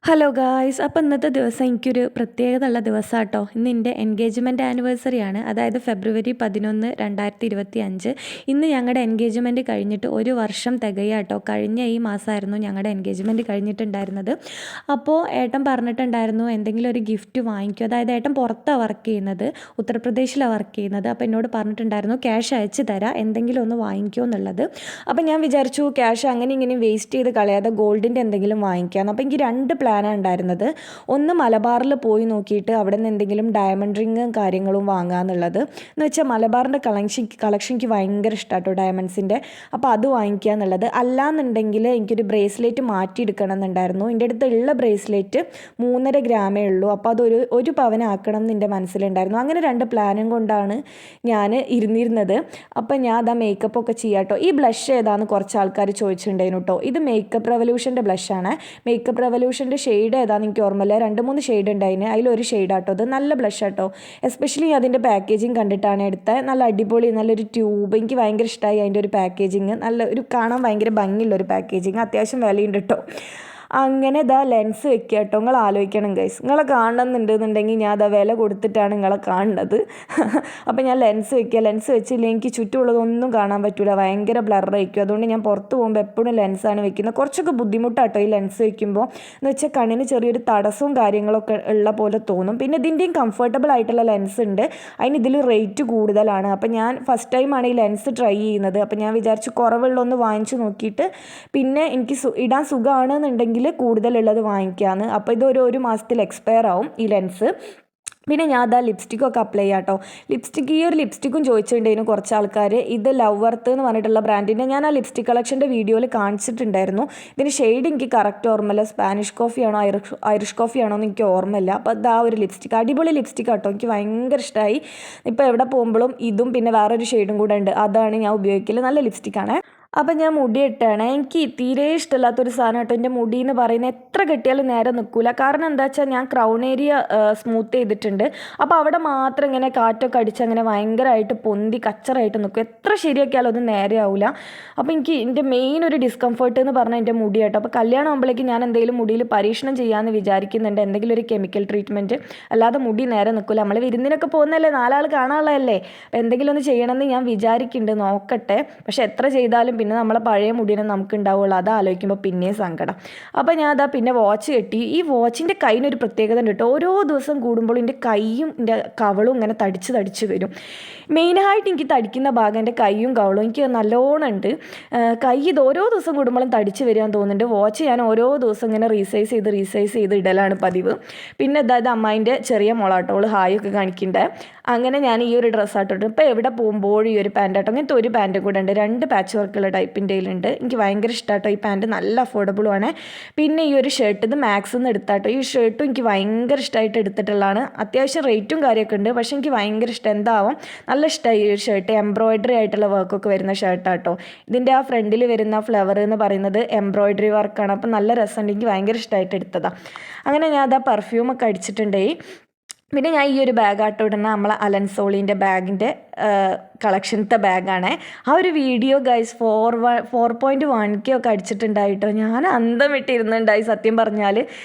Hello guys, അപ്പോൾ ഇന്നത്തെ ദിവസം എനിക്കൊരു പ്രത്യേകതയുള്ള ദിവസമാണ് കേട്ടോ. ഇന്ന് എൻ്റെ എൻഗേജ്മെൻറ്റ് ആനിവേഴ്സറിയാണ്. അതായത് ഫെബ്രുവരി 11, 2025. ഇന്ന് ഞങ്ങളുടെ എൻഗേജ്മെൻറ്റ് കഴിഞ്ഞിട്ട് ഒരു വർഷം തികയുക കേട്ടോ. കഴിഞ്ഞ ഈ മാസമായിരുന്നു ഞങ്ങളുടെ എൻഗേജ്മെൻറ്റ് കഴിഞ്ഞിട്ടുണ്ടായിരുന്നത്. അപ്പോൾ ഏട്ടൻ പറഞ്ഞിട്ടുണ്ടായിരുന്നു എന്തെങ്കിലും ഒരു ഗിഫ്റ്റ് വാങ്ങിക്കും. അതായത് ഏട്ടൻ പുറത്താണ് വർക്ക് ചെയ്യുന്നത്, ഉത്തർപ്രദേശിലാണ് വർക്ക് ചെയ്യുന്നത്. അപ്പോൾ എന്നോട് പറഞ്ഞിട്ടുണ്ടായിരുന്നു ക്യാഷ് അയച്ചു തരാം, എന്തെങ്കിലും ഒന്ന് വാങ്ങിക്കുമോ എന്നുള്ളത്. അപ്പോൾ ഞാൻ വിചാരിച്ചു ക്യാഷ് അങ്ങനെ ഇങ്ങനെ വേസ്റ്റ് ചെയ്ത് കളയാതെ ഗോൾഡിൻ്റെ എന്തെങ്കിലും വാങ്ങിക്കാമെന്ന്. അപ്പോൾ എനിക്ക് രണ്ട് പ്ലാനാണ് ഉണ്ടായിരുന്നത്. ഒന്ന് മലബാറിൽ പോയി നോക്കിയിട്ട് അവിടെ നിന്ന് എന്തെങ്കിലും ഡയമണ്ട് റിങ്ങും കാര്യങ്ങളും വാങ്ങാമെന്നുള്ളത്. എന്ന് വെച്ചാൽ മലബാറിൻ്റെ കളക്ഷൻ എനിക്ക് ഭയങ്കര ഇഷ്ടമാട്ടോ, ഡയമണ്ട്സിൻ്റെ. അപ്പോൾ അത് വാങ്ങിക്കുക എന്നുള്ളത്. അല്ലാന്നുണ്ടെങ്കിൽ എനിക്കൊരു ബ്രേസ്ലെറ്റ് മാറ്റിയെടുക്കണം എന്നുണ്ടായിരുന്നു. എൻ്റെ അടുത്തുള്ള ബ്രേസ്ലെറ്റ് 3.5 ഗ്രാമേ ഉള്ളൂ. അപ്പോൾ അതൊരു 1 പവനാക്കണം എന്ന് എൻ്റെ മനസ്സിലുണ്ടായിരുന്നു. അങ്ങനെ രണ്ട് പ്ലാനും കൊണ്ടാണ് ഞാൻ ഇരുന്നിരുന്നത്. അപ്പോൾ ഞാൻ അതാ മേക്കപ്പ് ഒക്കെ ചെയ്യാം കേട്ടോ. ഈ ബ്ലഷ് ഏതാണെന്ന് കുറച്ച് ആൾക്കാർ ചോദിച്ചിട്ടുണ്ടായിരുന്നു കേട്ടോ. ഇത് മേക്കപ്പ് റെവല്യൂഷൻ്റെ ബ്ലഷാണ്. മേക്കപ്പ് റെവല്യൂഷൻ്റെ ഷെയ്ഡ് ഏതാണെന്ന് എനിക്ക് ഓർമ്മയില്ല. 2-3 ഷെയ്ഡ് ഉണ്ടായിരുന്നു, അതിലൊരു ഷെയ്ഡാട്ടോ ഇത്. നല്ല ബ്ലഷ് ആട്ടോ. എസ്പെഷ്യലി അതിൻ്റെ പാക്കേജിങ് കണ്ടിട്ടാണ് എടുത്തത്. നല്ല അടിപൊളി, നല്ലൊരു ട്യൂബ്. എനിക്ക് ഭയങ്കര ഇഷ്ടമായി അതിൻ്റെ ഒരു പാക്കേജിങ്. നല്ല ഒരു കാണാൻ ഭയങ്കര ഭംഗിയുള്ളൊരു പാക്കേജിങ്. അത്യാവശ്യം വിലയുണ്ട് കേട്ടോ. അങ്ങനെ ഇതാ ലെൻസ് വെക്കുക കേട്ടോ. നിങ്ങൾ ആലോചിക്കണം ഗൈസ്, നിങ്ങളെ കാണണമെന്നുണ്ടെന്നുണ്ടെങ്കിൽ ഞാൻ അതാ വില കൊടുത്തിട്ടാണ് നിങ്ങളെ കാണുന്നത്. അപ്പോൾ ഞാൻ ലെൻസ് വെക്കുക. ലെൻസ് വെച്ചില്ലെങ്കിൽ എനിക്ക് ചുറ്റുമുള്ളതൊന്നും കാണാൻ പറ്റില്ല, ഭയങ്കര ബ്ലറായിരിക്കും. അതുകൊണ്ട് ഞാൻ പുറത്ത് പോകുമ്പോൾ എപ്പോഴും ലെൻസാണ് വെക്കുന്നത്. കുറച്ചൊക്കെ ബുദ്ധിമുട്ടാട്ടോ ഈ ലെൻസ് വെക്കുമ്പോൾ. എന്ന് വെച്ചാൽ കണ്ണിന് ചെറിയൊരു തടസ്സവും കാര്യങ്ങളൊക്കെ ഉള്ള പോലെ തോന്നും. പിന്നെ ഇതിൻ്റെയും കംഫർട്ടബിൾ ആയിട്ടുള്ള ലെൻസ് ഉണ്ട്, അതിന് ഇതിൽ റേറ്റ് കൂടുതലാണ്. അപ്പോൾ ഞാൻ ഫസ്റ്റ് ടൈമാണ് ഈ ലെൻസ് ട്രൈ ചെയ്യുന്നത്. അപ്പോൾ ഞാൻ വിചാരിച്ചു കുറവുള്ളൊന്ന് വാങ്ങിച്ചു നോക്കിയിട്ട് പിന്നെ എനിക്ക് ഇടാൻ സുഖമാണെന്നുണ്ടെങ്കിൽ കൂടുതലുള്ളത് വാങ്ങിക്കാമെന്ന്. അപ്പോൾ ഇതൊരു 1 മാസത്തിൽ എക്സ്പയർ ആവും ഈ ലെൻസ്. പിന്നെ ഞാൻ അതാ ലിപ്സ്റ്റിക്കൊക്കെ അപ്ലൈ ചെയ്യാം കേട്ടോ. ഈ ഒരു ലിപ്സ്റ്റിക്കും ചോദിച്ചിട്ടുണ്ടായിരുന്നു കുറച്ച് ആൾക്കാർ. ഇത് ലവ് വർത്ത് എന്ന് പറഞ്ഞിട്ടുള്ള ബ്രാൻഡിൻ്റെ ഞാൻ ആ ലിപ്സ്റ്റിക് കളക്ഷൻ്റെ വീഡിയോയിൽ കാണിച്ചിട്ടുണ്ടായിരുന്നു. ഇതിന് ഷെയ്ഡ് എനിക്ക് കറക്റ്റ് ഓർമ്മയില്ല. സ്പാനിഷ് കോഫിയാണോ ഐറിഷ് കോഫിയാണോ എന്ന് എനിക്ക് ഓർമ്മയില്ല. അപ്പോൾ ഇതാ ഒരു ലിപ്സ്റ്റിക്, അടിപൊളി ലിപ്സ്റ്റിക് കേട്ടോ. എനിക്ക് ഭയങ്കര ഇഷ്ടമായി. ഇപ്പോൾ എവിടെ പോകുമ്പോഴും ഇതും പിന്നെ വേറൊരു ഷെയ്ഡും കൂടെ ഉണ്ട്, അതാണ് ഞാൻ ഉപയോഗിക്കൽ. നല്ല ലിപ്സ്റ്റിക്കാണ്. അപ്പം ഞാൻ മുടി ഇട്ടാണ്. എനിക്ക് തീരെ ഇഷ്ടമില്ലാത്തൊരു സാധനം കേട്ടോ എൻ്റെ മുടി എന്ന് പറയുന്നത്. എത്ര കെട്ടിയാലും നേരെ നിൽക്കില്ല. കാരണം എന്താ വെച്ചാൽ ഞാൻ ക്രൗൺ ഏരിയ സ്മൂത്ത് ചെയ്തിട്ടുണ്ട്. അപ്പോൾ അവിടെ മാത്രം ഇങ്ങനെ കാറ്റൊക്കെ അടിച്ച് അങ്ങനെ ഭയങ്കരമായിട്ട് പൊന്തി കച്ചറായിട്ട് നിൽക്കും. എത്ര ശരിയാക്കിയാലും അത് നേരെ ആവില്ല. അപ്പോൾ എനിക്ക് എൻ്റെ മെയിൻ ഒരു ഡിസ്കംഫർട്ട് എന്ന് പറഞ്ഞാൽ എൻ്റെ മുടി കേട്ടോ. അപ്പോൾ കല്യാണം ആകുമ്പോഴേക്കും ഞാൻ എന്തെങ്കിലും മുടിയിൽ പരീക്ഷണം ചെയ്യാമെന്ന് വിചാരിക്കുന്നുണ്ട്, എന്തെങ്കിലും ഒരു കെമിക്കൽ ട്രീറ്റ്മെൻറ്റ്. അല്ലാതെ മുടി നേരെ നിൽക്കില്ല. നമ്മൾ വിരുന്നിനൊക്കെ പോകുന്നതല്ലേ, 4 ആൾ കാണാനുള്ളതല്ലേ. അപ്പോൾ എന്തെങ്കിലും ഒന്ന് ചെയ്യണമെന്ന് ഞാൻ വിചാരിക്കുന്നുണ്ട്, നോക്കട്ടെ. പക്ഷേ എത്ര ചെയ്താലും പിന്നെ നമ്മളെ പഴയ മുടിനെ നമുക്ക് ഉണ്ടാവുള്ളൂ. അത് ആലോചിക്കുമ്പോൾ പിന്നെയും സങ്കടം. അപ്പോൾ ഞാൻ അതാ പിന്നെ വാച്ച് കെട്ടി. ഈ വാച്ചിൻ്റെ കൈയിനൊരു പ്രത്യേകത ഉണ്ട് കേട്ടോ. ഓരോ ദിവസം കൂടുമ്പോൾ എൻ്റെ കൈയും എൻ്റെ കവളും ഇങ്ങനെ തടിച്ച് വരും. മെയിനായിട്ട് എനിക്ക് തടിക്കുന്ന ഭാഗം എൻ്റെ കൈയും കവളും എനിക്ക് നല്ലോണം ഉണ്ട്. കൈ ഇത് ഓരോ ദിവസം കൂടുമ്പോഴും തടിച്ച് വരികയാൻ തോന്നുന്നുണ്ട്. വാച്ച് ഞാൻ ഓരോ ദിവസം ഇങ്ങനെ റീസൈസ് ചെയ്ത് ഇടലാണ് പതിവ്. പിന്നെ അതായത് അമ്മായിൻ്റെ ചെറിയ മോളാട്ടോൾ ഹായൊക്കെ കാണിക്കണ്ടേ. അങ്ങനെ ഞാൻ ഈ ഒരു ഡ്രസ്സായിട്ടുണ്ട്. ഇപ്പോൾ എവിടെ പോകുമ്പോഴും ഈ ഒരു പാൻറ്റാട്ടോ. അങ്ങനത്തെ ഒരു പാൻറ്റും കൂടെ ഉണ്ട്, 2 പാച്ച് വർക്കുള്ള ടൈപ്പിൻ്റെ ഉണ്ട്. എനിക്ക് ഭയങ്കര ഇഷ്ടമാട്ടോ ഈ പാൻറ്റ്, നല്ല അഫോർഡബിളുമാണ്. പിന്നെ ഈ ഒരു ഷർട്ട് ഇത് മാക്സിൽ നിന്ന് എടുത്താട്ടോ. ഈ ഷർട്ടും എനിക്ക് ഭയങ്കര ഇഷ്ടമായിട്ട് എടുത്തിട്ടുള്ളതാണ്. അത്യാവശ്യം റേറ്റും കാര്യമൊക്കെ ഉണ്ട്, പക്ഷേ എനിക്ക് ഭയങ്കര ഇഷ്ടം. എന്താവും നല്ല ഇഷ്ടമായി ഈ ഒരു ഷർട്ട്. എംബ്രോയിഡറി ആയിട്ടുള്ള വർക്കൊക്കെ വരുന്ന ഷർട്ടാട്ടോ. ഇതിൻ്റെ ആ ഫ്രണ്ടിൽ വരുന്ന ഫ്ലവർ എന്ന് പറയുന്നത് എംബ്രോയിഡറി വർക്കാണ്. അപ്പം നല്ല രസമുണ്ട്, എനിക്ക് ഭയങ്കര ഇഷ്ടമായിട്ട് എടുത്തതാണ്. അങ്ങനെ ഞാൻ അതാ പെർഫ്യൂമൊക്കെ അടിച്ചിട്ടുണ്ടേ. പിന്നെ ഞാൻ ഈ ഒരു ബാഗാട്ടോ ഇടുന്ന നമ്മളെ അലൻസോളിൻ്റെ ബാഗിൻ്റെ കളക്ഷനത്തെ ബാഗാണ്. ആ ഒരു വീഡിയോ ഗൈസ് 4.1K ഒക്കെ അടിച്ചിട്ടുണ്ടായിട്ടോ. ഞാൻ അന്തം വിട്ടിരുന്നുണ്ടായി സത്യം പറഞ്ഞാൽ.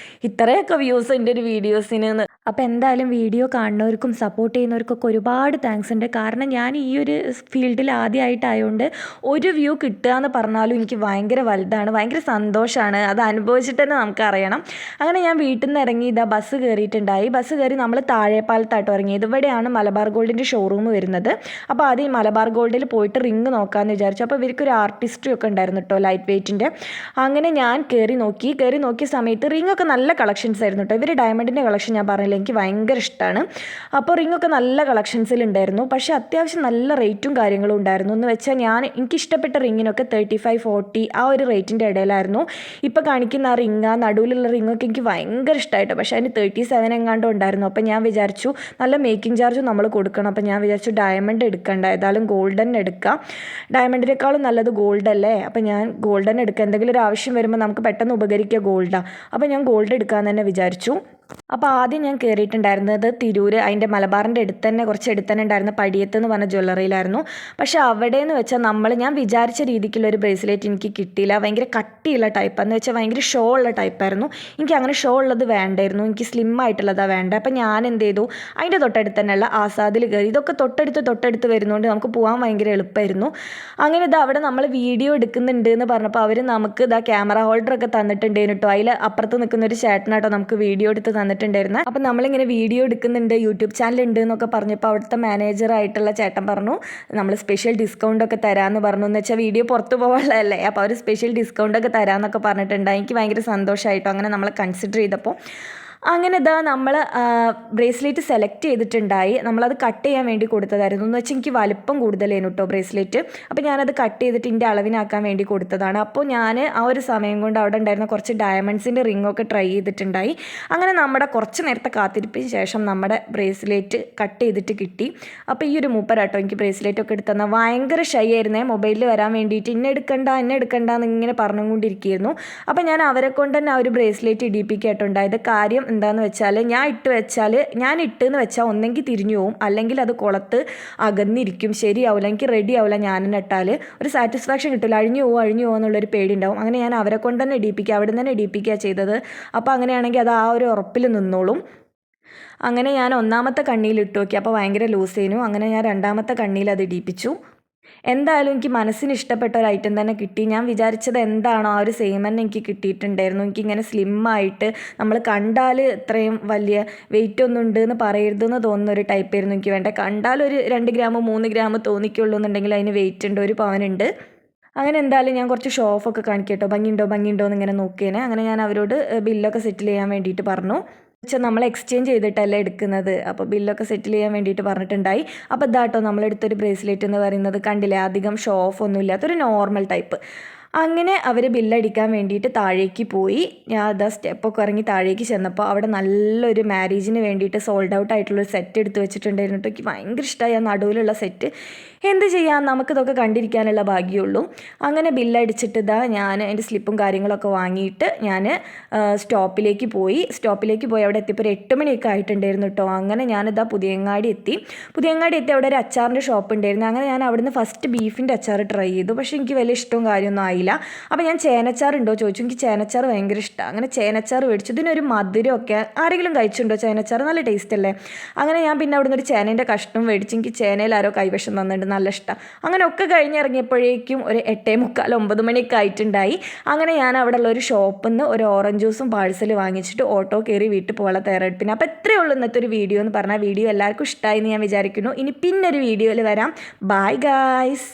ഇത്രയൊക്കെ വ്യൂസ് എൻ്റെ ഒരു വീഡിയോസിന്. അപ്പോൾ എന്തായാലും വീഡിയോ കാണുന്നവർക്കും സപ്പോർട്ട് ചെയ്യുന്നവർക്കൊക്കെ ഒരുപാട് താങ്ക്സ് ഉണ്ട്. കാരണം ഞാൻ ഈ ഒരു ഫീൽഡിൽ ആദ്യമായിട്ടായതുകൊണ്ട് ഒരു വ്യൂ കിട്ടുക എന്ന് പറഞ്ഞാലും എനിക്ക് ഭയങ്കര വലുതാണ്, ഭയങ്കര സന്തോഷമാണ്. അത് അനുഭവിച്ചിട്ട് തന്നെ നമുക്കറിയണം. അങ്ങനെ ഞാൻ വീട്ടിൽ നിന്ന് ഇറങ്ങി ഇതാ ബസ് കയറിയിട്ടുണ്ടായി. ബസ് കയറി നമ്മൾ താഴെപ്പാലത്താട്ടോ ഇറങ്ങിയത്. ഇവിടെയാണ് മലബാർ ഗോൾഡിൻ്റെ ഷോറൂം വരുന്നത്. അപ്പോൾ ആദ്യം മലബാർ ഗോൾഡിൽ പോയിട്ട് റിങ് നോക്കാമെന്ന് വിചാരിച്ചു. അപ്പോൾ ഇവർക്കൊരു ആർട്ടിസ്റ്റും ഒക്കെ ഉണ്ടായിരുന്നു കേട്ടോ, ലൈറ്റ് വെയ്റ്റിൻ്റെ. അങ്ങനെ ഞാൻ കയറി നോക്കിയ സമയത്ത് റിങ്ങൊക്കെ നല്ല കളക്ഷൻസ് ആയിരുന്നു കേട്ടോ. ഇവർ ഡയമണ്ടിൻ്റെ കളക്ഷൻ ഞാൻ പറഞ്ഞില്ല, എനിക്ക് ഭയങ്കര ഇഷ്ടമാണ്. അപ്പോൾ റിങ്ങൊക്കെ നല്ല കളക്ഷൻസിലുണ്ടായിരുന്നു, പക്ഷേ അത്യാവശ്യം നല്ല റേറ്റും കാര്യങ്ങളും ഉണ്ടായിരുന്നു. എന്ന് വെച്ചാൽ എനിക്ക് ഇഷ്ടപ്പെട്ട റിങ്ങിനൊക്കെ 35-40 ആ ഒരു റേറ്റിൻ്റെ ഇടയിലായിരുന്നു. ഇപ്പോൾ കാണിക്കുന്ന ആ റിങ്, ആ നടുവിലുള്ള റിങ്ങൊക്കെ എനിക്ക് ഭയങ്കര ഇഷ്ടമായിട്ടോ. പക്ഷേ അതിന് 37 എങ്ങാണ്ടോ ഉണ്ടായിരുന്നു. അപ്പോൾ ഞാൻ വിചാരിച്ചു നല്ല മേക്കിംഗ് ചാർജും നമ്മൾ കൊടുക്കണം. അപ്പോൾ ഞാൻ വിചാരിച്ചു ഡയമണ്ട് എടുക്കണ്ട, ഏതായാലും ഗോൾഡൻ എടുക്കാം. ഡയമണ്ടിനേക്കാളും നല്ലത് ഗോൾഡ് അല്ലേ. അപ്പോൾ ഞാൻ ഗോൾഡൻ എടുക്കാം. എന്തെങ്കിലും ഒരു ആവശ്യം വരുമ്പോൾ നമുക്ക് പെട്ടെന്ന് ഉപകരിക്കുക ഗോൾഡാണ്. അപ്പോൾ ഞാൻ ഗോൾഡ് എടുക്കാമെന്ന് തന്നെ വിചാരിച്ചു. അപ്പോൾ ആദ്യം ഞാൻ കയറിയിട്ടുണ്ടായിരുന്നത് തിരൂർ അതിൻ്റെ മലബാറിൻ്റെ അടുത്ത് തന്നെ കുറച്ച് അടുത്ത് തന്നെ ഉണ്ടായിരുന്ന പടിയത്ത് എന്ന് പറഞ്ഞ ജ്വല്ലറിയിലായിരുന്നു. പക്ഷേ അവിടെയെന്ന് വെച്ചാൽ ഞാൻ വിചാരിച്ച രീതിക്കുള്ള ഒരു ബ്രേസ്ലെറ്റ് എനിക്ക് കിട്ടിയില്ല. ഭയങ്കര കട്ടിയുള്ള ടൈപ്പ് എന്ന് വെച്ചാൽ ഭയങ്കര ഷോ ഉള്ള ടൈപ്പായിരുന്നു. എനിക്ക് അങ്ങനെ ഷോ ഉള്ളത് വേണ്ടായിരുന്നു, എനിക്ക് സ്ലിം ആയിട്ടുള്ളതാണ് വേണ്ടത്. അപ്പോൾ ഞാൻ എന്ത് ചെയ്തു, അതിൻ്റെ തൊട്ടടുത്ത് തന്നെയുള്ള ആസാദിൽ കയറി. ഇതൊക്കെ തൊട്ടടുത്ത് വരുന്നതുകൊണ്ട് നമുക്ക് പോകാൻ ഭയങ്കര എളുപ്പമായിരുന്നു. അങ്ങനെ അവിടെ നമ്മൾ വീഡിയോ എടുക്കുന്നുണ്ട് എന്ന് പറഞ്ഞപ്പോൾ അവർ നമുക്ക് ക്യാമറ ഹോൾഡറൊക്കെ തന്നിട്ടുണ്ടായിരുന്നു കേട്ടോ. അതിൽ അപ്പുറത്ത് നിൽക്കുന്ന ഒരു ചേട്ടനാട്ടോ നമുക്ക് വീഡിയോ എടുത്ത് തന്നിട്ടുണ്ടായിരുന്നത്. അപ്പം നമ്മളിങ്ങനെ വീഡിയോ എടുക്കുന്നുണ്ട്, യൂട്യൂബ് ചാനൽ ഉണ്ട് എന്നൊക്കെ പറഞ്ഞപ്പോൾ അവിടുത്തെ മാനേജറായിട്ടുള്ള ചേട്ടൻ പറഞ്ഞു നമ്മൾ സ്പെഷ്യൽ ഡിസ്കൗണ്ട് ഒക്കെ തരാമെന്ന് പറഞ്ഞു. എന്ന് വെച്ചാൽ വീഡിയോ പുറത്ത് പോകാനുള്ളതല്ലേ, അപ്പോൾ അവർ സ്പെഷ്യൽ ഡിസ്കൗണ്ട് ഒക്കെ തരാമെന്നൊക്കെ പറഞ്ഞിട്ടുണ്ട്. എനിക്ക് ഭയങ്കര സന്തോഷമായിട്ടോ അങ്ങനെ നമ്മളെ കൺസിഡർ ചെയ്തപ്പോൾ. അങ്ങനെ നമ്മൾ ബ്രേസ്ലെറ്റ് സെലക്ട് ചെയ്തിട്ടുണ്ടായി. നമ്മളത് കട്ട് ചെയ്യാൻ വേണ്ടി കൊടുത്തതായിരുന്നു. എന്ന് വെച്ചാൽ എനിക്ക് വലിപ്പം കൂടുതലായിരുന്നു കേട്ടോ ബ്രേസ്ലെറ്റ്. അപ്പോൾ ഞാനത് കട്ട് ചെയ്തിട്ട് എൻ്റെ അളവിനാക്കാൻ വേണ്ടി കൊടുത്തതാണ്. അപ്പോൾ ഞാൻ ആ ഒരു സമയം കൊണ്ട് അവിടെ ഉണ്ടായിരുന്ന കുറച്ച് ഡയമണ്ട്സിൻ്റെ റിങ്ങൊക്കെ ട്രൈ ചെയ്തിട്ടുണ്ടായി. അങ്ങനെ നമ്മുടെ കുറച്ച് നേരത്തെ കാത്തിരിപ്പിന് ശേഷം നമ്മുടെ ബ്രേസ്ലെറ്റ് കട്ട് ചെയ്തിട്ട് കിട്ടി. അപ്പോൾ ഈ ഒരു മൂപ്പരാട്ടോ എനിക്ക് ബ്രേസ്ലെറ്റ് ഒക്കെ എടുത്തു തന്നാൽ. ഭയങ്കര ഷൈ ആയിരുന്നേ മൊബൈലിൽ വരാൻ വേണ്ടിയിട്ട്. എന്നെ എടുക്കണ്ട എന്ന് ഇങ്ങനെ പറഞ്ഞുകൊണ്ടിരിക്കുകയായിരുന്നു. അപ്പോൾ ഞാൻ അവരെ കൊണ്ട് തന്നെ ആ ഒരു ബ്രേസ്ലെറ്റ് ഇടിപ്പിക്കായിട്ടുണ്ടായത്. കാര്യം എന്താണെന്ന് വെച്ചാൽ ഞാൻ ഇട്ടെന്ന് വെച്ചാൽ ഒന്നെങ്കിൽ തിരിഞ്ഞു പോവും, അല്ലെങ്കിൽ അത് കുളത്ത് അകന്നിരിക്കും, ശരിയാവില്ല, എനിക്ക് റെഡി ആവില്ല. ഞാൻ ഇട്ടാൽ ഒരു സാറ്റിസ്ഫാക്ഷൻ കിട്ടില്ല, അഴിഞ്ഞു പോകുമോ എന്നുള്ളൊരു പേടി ഉണ്ടാവും. അങ്ങനെ ഞാൻ അവരെ കൊണ്ട് തന്നെ ഇടിപ്പിക്കുക, അവിടെ നിന്ന് തന്നെ ഇടിപ്പിക്കുക ചെയ്തത്. അപ്പോൾ അങ്ങനെയാണെങ്കിൽ അത് ആ ഒരു ഉറപ്പിൽ നിന്നോളും. അങ്ങനെ ഞാൻ ഒന്നാമത്തെ കണ്ണിയിൽ ഇട്ട് നോക്കി, അപ്പോൾ ഭയങ്കര ലൂസ് ചെയ്യുന്നു. അങ്ങനെ ഞാൻ രണ്ടാമത്തെ കണ്ണിയിൽ അത് ഇടിപ്പിച്ചു. എന്തായാലും എനിക്ക് മനസ്സിന് ഇഷ്ടപ്പെട്ട ഒരു ഐറ്റം തന്നെ കിട്ടി. ഞാൻ വിചാരിച്ചത് എന്താണോ ആ ഒരു സെയിം തന്നെ എനിക്ക് കിട്ടിയിട്ടുണ്ടായിരുന്നു. എനിക്കിങ്ങനെ സ്ലിമ്മായിട്ട് നമ്മൾ കണ്ടാൽ ഇത്രയും വലിയ വെയിറ്റ് ഒന്നും ഉണ്ട് എന്ന് പറയരുതെന്ന് തോന്നുന്ന ഒരു ടൈപ്പായിരുന്നു എനിക്ക് വേണ്ടത്. കണ്ടാൽ ഒരു 2 ഗ്രാം 3 ഗ്രാം തോന്നിക്കുള്ളൂ എന്നുണ്ടെങ്കിൽ അതിന് വെയിറ്റ് ഉണ്ട്, 1 പവനുണ്ട്. അങ്ങനെ എന്തായാലും ഞാൻ കുറച്ച് ഷോ ഓഫൊക്കെ കാണിക്കട്ടോ, ഭംഗിയുണ്ടോ എന്ന് ഇങ്ങനെ നോക്കിയേനെ. അങ്ങനെ ഞാൻ അവരോട് ബില്ലൊക്കെ സെറ്റിൽ ചെയ്യാൻ വേണ്ടിയിട്ട് പറഞ്ഞു. വെച്ചാൽ നമ്മൾ എക്സ്ചേഞ്ച് ചെയ്തിട്ടല്ല എടുക്കുന്നത്, അപ്പോൾ ബില്ലൊക്കെ സെറ്റിൽ ചെയ്യാൻ വേണ്ടിയിട്ട് പറഞ്ഞിട്ടുണ്ടായി. അപ്പോൾ ഇതാട്ടോ നമ്മളെടുത്തൊരു ബ്രേസ്ലെറ്റ് എന്ന് പറയുന്നത്. കണ്ടില്ലേ, അധികം ഷോ ഓഫ് ഒന്നും ഇല്ലാത്തൊരു നോർമൽ ടൈപ്പ്. അങ്ങനെ അവർ ബില്ലടിക്കാൻ വേണ്ടിയിട്ട് താഴേക്ക് പോയി. ഞാൻ സ്റ്റെപ്പൊക്കെ ഇറങ്ങി താഴേക്ക് ചെന്നപ്പോൾ അവിടെ നല്ലൊരു മാരേജിന് വേണ്ടിയിട്ട് സോൾഡ് ഔട്ട് ആയിട്ടുള്ളൊരു സെറ്റ് എടുത്ത് വെച്ചിട്ടുണ്ടായിരുന്നു. എനിക്ക് ഭയങ്കര ഇഷ്ടമായി ആ നടുവിലുള്ള സെറ്റ്. എന്ത് ചെയ്യാം, നമുക്കിതൊക്കെ കണ്ടിരിക്കാനുള്ള ഭാഗ്യമുള്ളൂ. അങ്ങനെ ബില്ലടിച്ചിട്ട് ഞാൻ എൻ്റെ സ്ലിപ്പും കാര്യങ്ങളൊക്കെ വാങ്ങിയിട്ട് ഞാൻ സ്റ്റോപ്പിലേക്ക് പോയി അവിടെ എത്തിയപ്പോൾ ഒരു 8 മണിയൊക്കെ ആയിട്ടുണ്ടായിരുന്നു കേട്ടോ. അങ്ങനെ പുതിയങ്ങാടി എത്തി അവിടെ ഒരു അച്ചാറിൻ്റെ ഷോപ്പ് ഉണ്ടായിരുന്നു. അങ്ങനെ ഞാൻ അവിടുന്ന് ഫസ്റ്റ് ബീഫിൻ്റെ അച്ചാർ ട്രൈ ചെയ്തു. പക്ഷേ എനിക്ക് വലിയ ഇഷ്ടവും കാര്യമൊന്നും ആയില്ല. അപ്പോൾ ഞാൻ ചേനച്ചാർ ഉണ്ടോ ചോദിച്ചു. എനിക്ക് ചേനച്ചാർ ഭയങ്കര ഇഷ്ടമാണ്. അങ്ങനെ ചേനച്ചാർ മേടിച്ചു. ഇതിനൊരു മധുരമൊക്കെ ആരെങ്കിലും കഴിച്ചിട്ടുണ്ടോ ചേനച്ചാർ? നല്ല ടേസ്റ്റ് അല്ലേ. അങ്ങനെ ഞാൻ പിന്നെ അവിടുന്ന് ഒരു ചേനേൻ്റെ കഷ്ണം മേടിച്ചു. എനിക്ക് ചേനയിൽ ആരോ കൈവശം തന്നിട്ടുണ്ട്, നല്ല ഇഷ്ടം. അങ്ങനെ ഒക്കെ കഴിഞ്ഞിറങ്ങിയപ്പോഴേക്കും ഒരു 8:45 9 മണിയൊക്കെ ആയിട്ടുണ്ടായി. അങ്ങനെ ഞാൻ അവിടെ ഉള്ള ഒരു ഷോപ്പിൽ നിന്ന് ഒരു ഓറഞ്ച് ജ്യൂസും പാഴ്സൽ വാങ്ങിച്ചിട്ട് ഓട്ടോ കയറി വീട്ടിൽ പോകാനുള്ള തയ്യാറെടുപ്പിന്. അപ്പോൾ ഇത്രയേ ഉള്ളൂ ഇന്നത്തെ ഒരു വീഡിയോ എന്ന് പറഞ്ഞാൽ. വീഡിയോ എല്ലാവർക്കും ഇഷ്ടമായി എന്ന് ഞാൻ വിചാരിക്കുന്നു. ഇനി പിന്നൊരു വീഡിയോയിൽ വരാം. Bye guys.